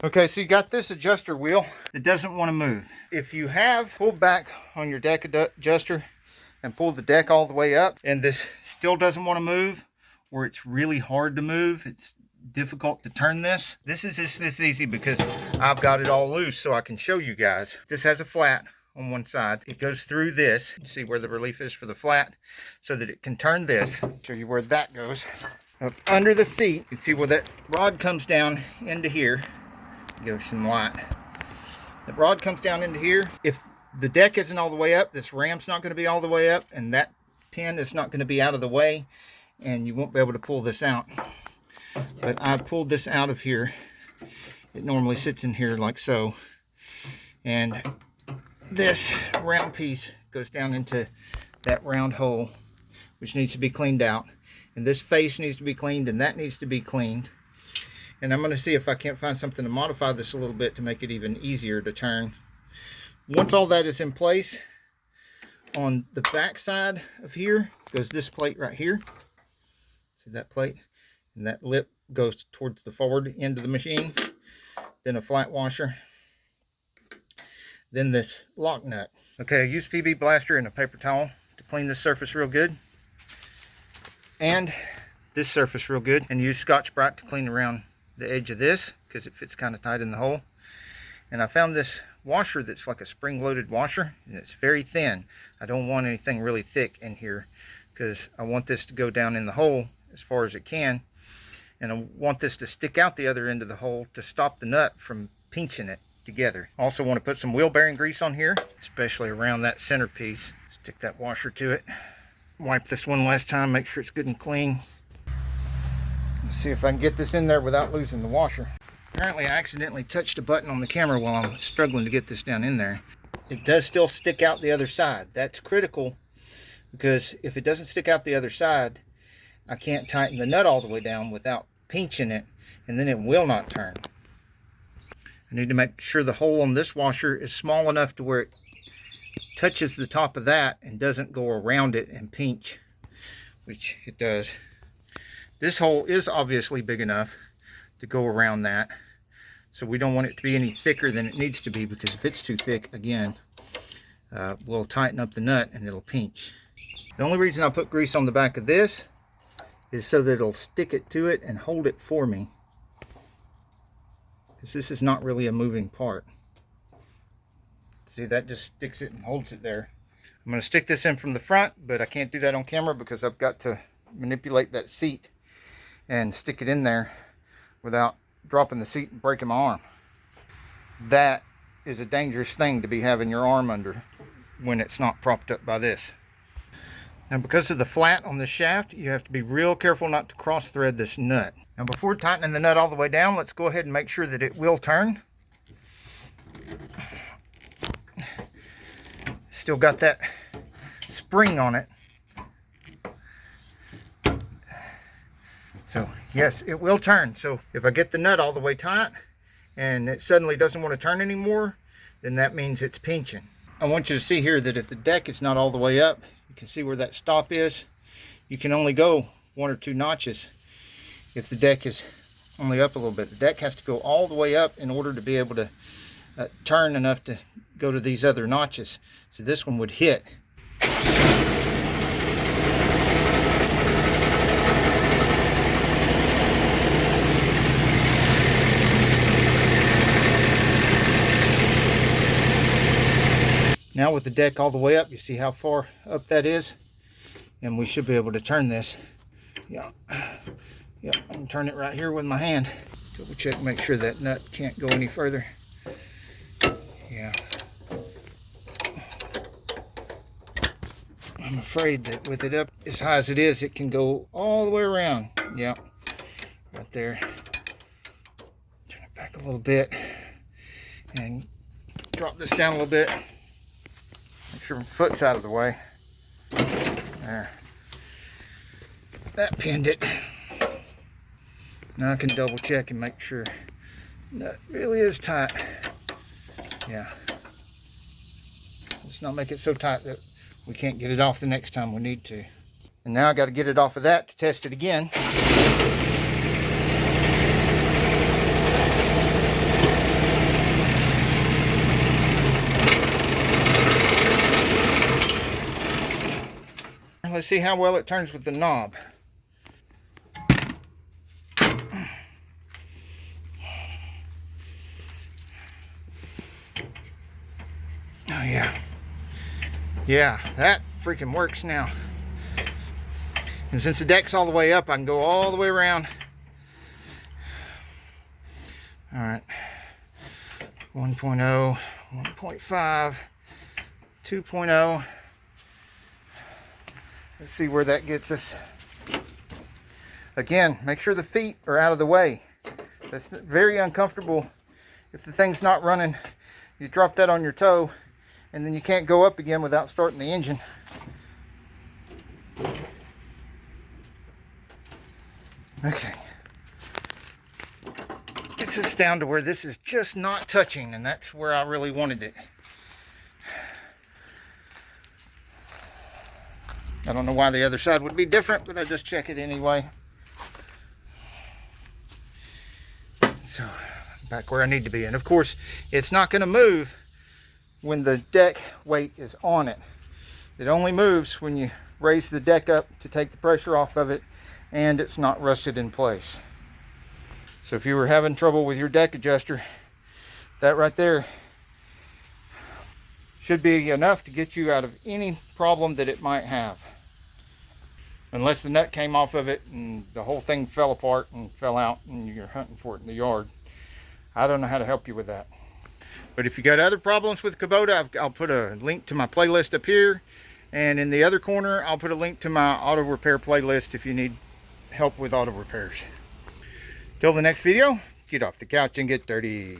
Okay, so you got this adjuster wheel that doesn't want to move. If you have pulled back on your deck adjuster and pulled the deck all the way up and this still doesn't want to move, or it's really hard to move, it's difficult to turn this. This is just this easy because I've got it all loose so I can show you guys. This has a flat on one side. It goes through this. You see where the relief is for the flat so that it can turn this. Show you where that goes. Up under the seat, you can see where that rod comes down into here. Give some light. The rod comes down into here. If the deck isn't all the way up, this ram's not going to be all the way up, and that pin is not going to be out of the way, and you won't be able to pull this out. But I pulled this out of here. It normally sits in here like so, and this round piece goes down into that round hole, which needs to be cleaned out, and this face needs to be cleaned, and that needs to be cleaned. And I'm going to see if I can't find something to modify this a little bit to make it even easier to turn. Once all that is in place, on the back side of here goes this plate right here. See that plate? And that lip goes towards the forward end of the machine. Then a flat washer. Then this lock nut. Okay, I used PB Blaster and a paper towel to clean this surface real good. And this surface real good. And use Scotch-Brite to clean around the edge of this because it fits kind of tight in the hole. And I found this washer that's like a spring-loaded washer, and it's very thin. I don't want anything really thick in here because I want this to go down in the hole as far as it can, and I want this to stick out the other end of the hole to stop the nut from pinching it together. Also want to put some wheel bearing grease on here, especially around that center piece. Stick that washer to it. Wipe this one last time, make sure it's good and clean. Let's see if I can get this in there without losing the washer. Apparently I accidentally touched a button on the camera while I'm struggling to get this down in there. It does still stick out the other side. That's critical because if it doesn't stick out the other side, I can't tighten the nut all the way down without pinching it, and then it will not turn. I need to make sure the hole on this washer is small enough to where it touches the top of that and doesn't go around it and pinch, which it does. This hole is obviously big enough to go around that, so we don't want it to be any thicker than it needs to be, because if it's too thick, again, we'll tighten up the nut and it'll pinch. The only reason I put grease on the back of this is so that it'll stick it to it and hold it for me, because this is not really a moving part. See, that just sticks it and holds it there. I'm going to stick this in from the front, but I can't do that on camera because I've got to manipulate that seat and stick it in there without dropping the seat and breaking my arm. That is a dangerous thing to be having your arm under when it's not propped up by this. Now, because of the flat on the shaft, you have to be real careful not to cross thread this nut. Now, before tightening the nut all the way down, let's go ahead and make sure that it will turn. Still got that spring on it. So yes, it will turn. So if I get the nut all the way tight and it suddenly doesn't want to turn anymore, then that means it's pinching. I want you to see here that if the deck is not all the way up, you can see where that stop is. You can only go 1 or 2 notches if the deck is only up a little bit. The deck has to go all the way up in order to be able to turn enough to go to these other notches. So this one would hit. Now with the deck all the way up, you see how far up that is? And we should be able to turn this. Yeah, I can turn it right here with my hand. Double check, make sure that nut can't go any further. Yeah. I'm afraid that with it up as high as it is, it can go all the way around. Yeah, right there. Turn it back a little bit and drop this down a little bit. Make sure my foot's out of the way. There. That pinned it. Now I can double check and make sure that really is tight. Yeah. Let's not make it so tight that we can't get it off the next time we need to. And now I got to get it off of that to test it again. let's see how well it turns with the knob. Oh yeah. Yeah, that freaking works now. And since the deck's all the way up, I can go all the way around. All right. 1.0, 1.5, 2.0. Let's see where that gets us. Again, make sure the feet are out of the way. That's very uncomfortable. If the thing's not running, you drop that on your toe, and then you can't go up again without starting the engine. Okay. This is down to where this is just not touching, and that's where I really wanted it. I don't know why the other side would be different, but I just check it anyway. So, back where I need to be. And of course, it's not going to move when the deck weight is on it. It only moves when you raise the deck up to take the pressure off of it and it's not rusted in place. So if you were having trouble with your deck adjuster, that right there should be enough to get you out of any problem that it might have. Unless the nut came off of it and the whole thing fell apart and fell out and you're hunting for it in the yard. I don't know how to help you with that. But if you got other problems with Kubota, I'll put a link to my playlist up here. And in the other corner, I'll put a link to my auto repair playlist if you need help with auto repairs. Till the next video, get off the couch and get dirty.